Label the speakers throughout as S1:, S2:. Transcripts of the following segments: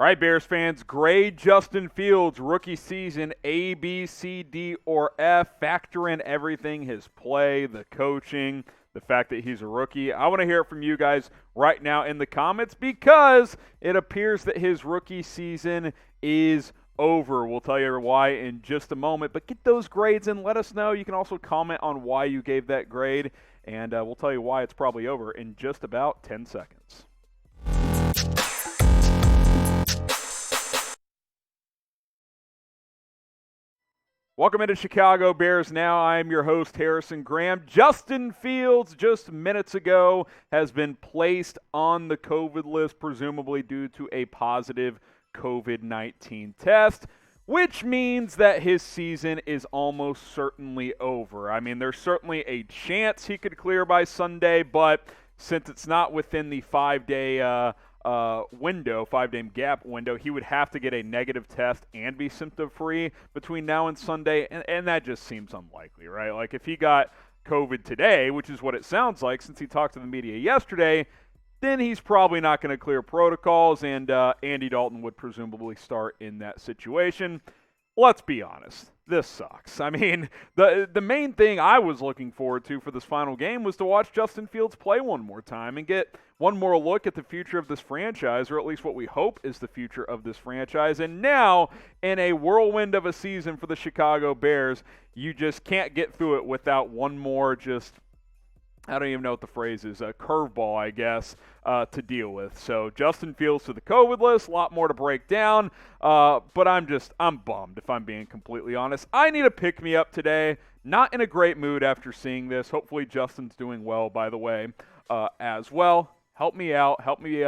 S1: All right, Bears fans, grade Justin Fields, rookie season, A, B, C, D, or F. Factor in everything, his play, the coaching, the fact that he's a rookie. I want to hear it from you guys right now in the comments because it appears that his rookie season is over. We'll tell you why in just a moment, but get those grades and let us know. You can also comment on why you gave that grade, and we'll tell you why it's probably over in just about 10 seconds. Welcome into Chicago Bears Now. I'm your host, Harrison Graham. Justin Fields, just minutes ago, has been placed on the COVID list, presumably due to a positive COVID-19 test, which means that his season is almost certainly over. I mean, there's certainly a chance he could clear by Sunday, but since it's not within the 5-day window, 5-day gap window, he would have to get a negative test and be symptom-free between now and Sunday, and that just seems unlikely, right? Like, if he got COVID today, which is what it sounds like since he talked to the media yesterday, then he's probably not going to clear protocols, and Andy Dalton would presumably start in that situation. Let's be honest. This sucks. I mean, the main thing I was looking forward to for this final game was to watch Justin Fields play one more time and get one more look at the future of this franchise, or at least what we hope is the future of this franchise. And now, in a whirlwind of a season for the Chicago Bears, you just can't get through it without one more just, I don't even know what the phrase is, a curveball, I guess, to deal with. So Justin Fields to the COVID list, a lot more to break down, but I'm bummed if I'm being completely honest. I need a pick-me-up today, not in a great mood after seeing this. Hopefully Justin's doing well, by the way, as well. Help me out. Help me,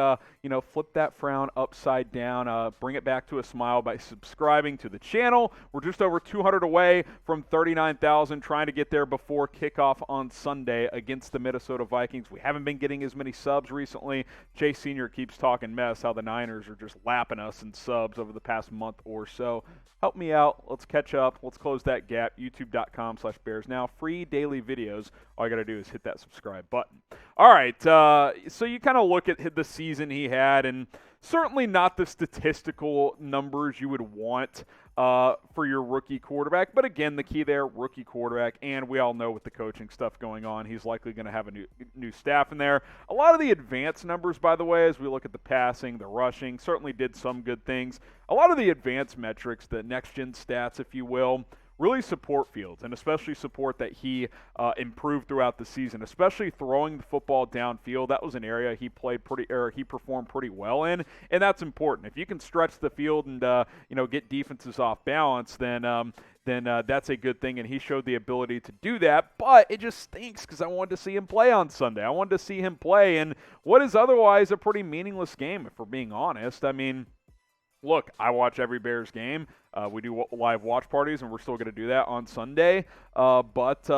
S1: flip that frown upside down. Bring it back to a smile by subscribing to the channel. We're just over 200 away from 39,000, trying to get there before kickoff on Sunday against the Minnesota Vikings. We haven't been getting as many subs recently. Jay Sr. keeps talking mess how the Niners are just lapping us in subs over the past month or so. Help me out. Let's catch up. Let's close that gap. YouTube.com/BearsNow. Free daily videos. All you got to do is hit that subscribe button. All right. So you kind of look at the season he had, and certainly not the statistical numbers you would want for your rookie quarterback. But again, the key there, rookie quarterback, and we all know with the coaching stuff going on, he's likely going to have a new staff in there. A lot of the advanced numbers, by the way, as we look at the passing, the rushing, certainly did some good things. A lot of the advanced metrics, the next-gen stats, if you will, really support Fields, and especially support that he improved throughout the season, especially throwing the football downfield. That was an area he performed pretty well in, and that's important. If you can stretch the field and get defenses off balance, then that's a good thing, and he showed the ability to do that. But it just stinks because I wanted to see him play on Sunday. I wanted to see him play in what is otherwise a pretty meaningless game, if we're being honest. I mean, look, I watch every Bears game. We do live watch parties, and we're still going to do that on Sunday. But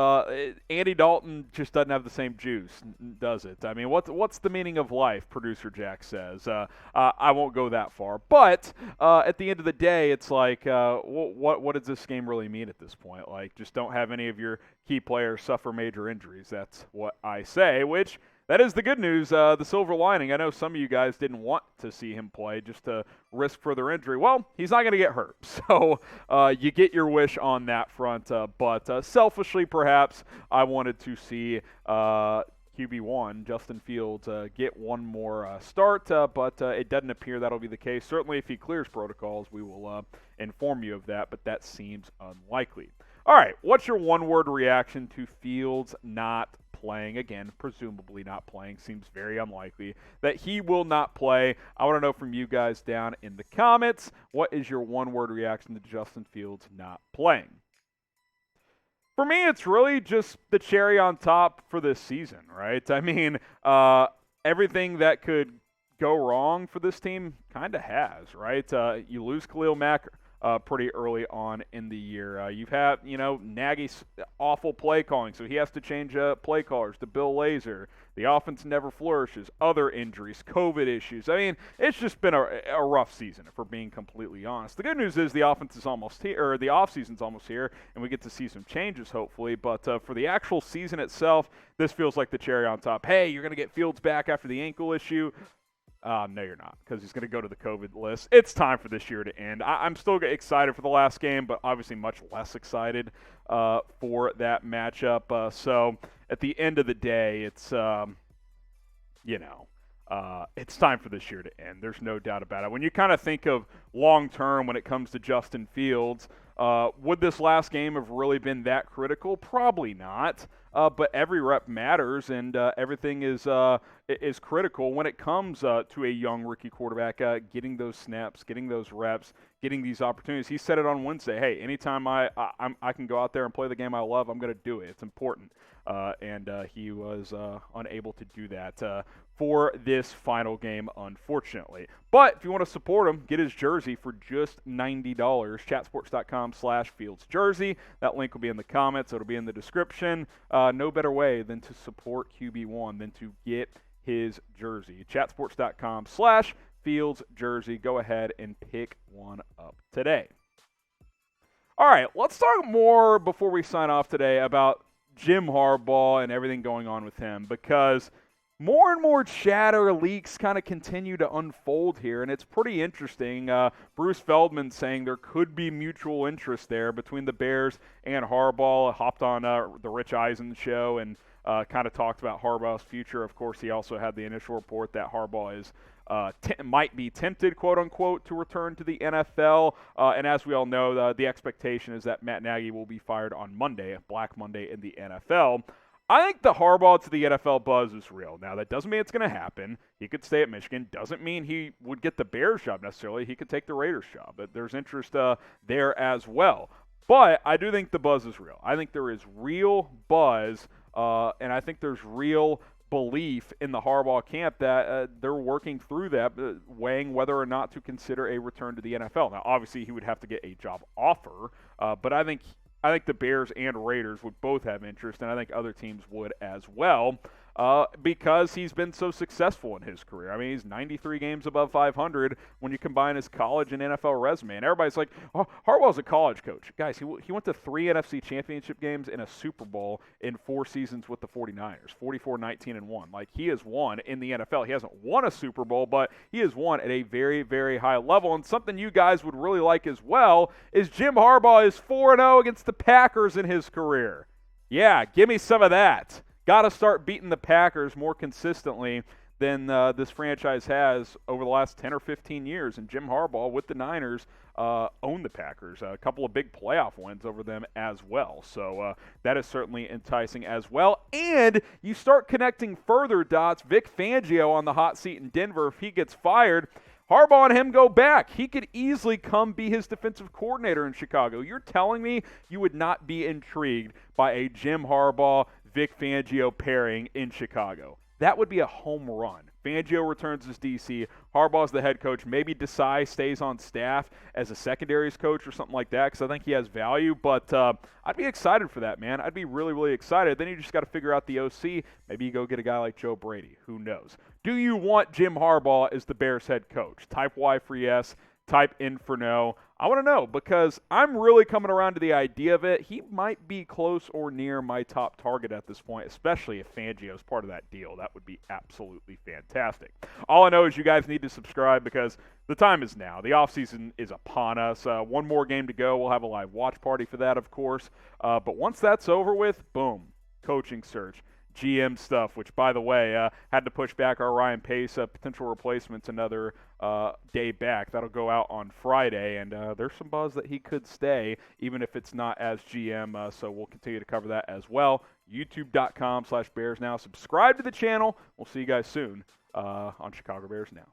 S1: Andy Dalton just doesn't have the same juice, does it? I mean, what's the meaning of life, producer Jack says. I won't go that far. But at the end of the day, it's like, what does this game really mean at this point? Like, just don't have any of your key players suffer major injuries. That's what I say, which – that is the good news, the silver lining. I know some of you guys didn't want to see him play just to risk further injury. Well, he's not going to get hurt, so you get your wish on that front. But selfishly, perhaps, I wanted to see QB1, Justin Fields, get one more start, but it doesn't appear that'll be the case. Certainly, if he clears protocols, we will inform you of that, but that seems unlikely. All right, what's your one-word reaction to Fields not playing? Again, presumably not playing. Seems very unlikely that he will not play. I want to know from you guys down in the comments, what is your one-word reaction to Justin Fields not playing? For me, it's really just the cherry on top for this season, right? I mean, everything that could go wrong for this team kind of has, right? You lose Khalil Mack pretty early on in the year. You've had, Nagy's awful play calling, so he has to change play callers to Bill Lazor. The offense never flourishes. Other injuries, COVID issues. I mean, it's just been a rough season, if we're being completely honest. The good news is the offense is almost here, or the offseason's almost here, and we get to see some changes, hopefully. But for the actual season itself, this feels like the cherry on top. Hey, you're going to get Fields back after the ankle issue. No, you're not, because he's going to go to the COVID list. It's time for this year to end. I'm still excited for the last game, but obviously much less excited for that matchup. So at the end of the day, it's, it's time for this year to end. There's no doubt about it. When you kind of think of long-term when it comes to Justin Fields, would this last game have really been that critical? Probably not. But every rep matters, and everything is critical when it comes to a young rookie quarterback getting those snaps, getting those reps, getting these opportunities. He said it on Wednesday. Hey, anytime I can go out there and play the game I love, I'm going to do it. It's important. And he was unable to do that for this final game, unfortunately. But if you want to support him, get his jersey for just $90. Chatsports.com/FieldsJersey. That link will be in the comments. It'll be in the description. No better way than to support QB1 than to get his jersey. Chatsports.com/FieldsJersey. Go ahead and pick one up today. All right, let's talk more before we sign off today about Jim Harbaugh and everything going on with him, because more and more chatter leaks kind of continue to unfold here, and it's pretty interesting. Bruce Feldman saying there could be mutual interest there between the Bears and Harbaugh. Hopped on the Rich Eisen Show and kind of talked about Harbaugh's future. Of course, he also had the initial report that Harbaugh is might be tempted, quote-unquote, to return to the NFL. And as we all know, the expectation is that Matt Nagy will be fired on Monday, Black Monday in the NFL. I think the Harbaugh to the NFL buzz is real. Now, that doesn't mean it's going to happen. He could stay at Michigan. Doesn't mean he would get the Bears job necessarily. He could take the Raiders job. But there's interest there as well. But I do think the buzz is real. I think there is real buzz, and I think there's real belief in the Harbaugh camp that they're working through that, weighing whether or not to consider a return to the NFL. Now, obviously, he would have to get a job offer, but I think the Bears and Raiders would both have interest, and I think other teams would as well, because he's been so successful in his career. I mean, he's 93 games above 500 when you combine his college and NFL resume. And everybody's like, oh, Harbaugh's a college coach. Guys, he went to 3 NFC championship games and a Super Bowl in 4 seasons with the 49ers, 44-19-1. Like, he has won in the NFL. He hasn't won a Super Bowl, but he has won at a very, very high level. And something you guys would really like as well is Jim Harbaugh is 4-0 against the Packers in his career. Yeah, give me some of that. Got to start beating the Packers more consistently than this franchise has over the last 10 or 15 years. And Jim Harbaugh with the Niners owned the Packers. A couple of big playoff wins over them as well. So that is certainly enticing as well. And you start connecting further dots. Vic Fangio on the hot seat in Denver. If he gets fired, Harbaugh and him go back. He could easily come be his defensive coordinator in Chicago. You're telling me you would not be intrigued by a Jim Harbaugh, Vic Fangio pairing in Chicago? That would be a home run. Fangio returns as DC. Harbaugh's the head coach. Maybe Desai stays on staff as a secondaries coach or something like that, because I think he has value. But I'd be excited for that, man. I'd be really, really excited. Then you just got to figure out the OC. Maybe you go get a guy like Joe Brady. Who knows? Do you want Jim Harbaugh as the Bears head coach? Type Y for yes. Type in for no. I want to know, because I'm really coming around to the idea of it. He might be close or near my top target at this point, especially if Fangio is part of that deal. That would be absolutely fantastic. All I know is you guys need to subscribe, because the time is now. The offseason is upon us. One more game to go. We'll have a live watch party for that, of course. But once that's over with, boom, coaching search. GM stuff, which, by the way, had to push back our Ryan Pace potential replacements another day back. That'll go out on Friday, and there's some buzz that he could stay, even if it's not as GM, so we'll continue to cover that as well. YouTube.com/BearsNow. Subscribe to the channel. We'll see you guys soon on Chicago Bears Now.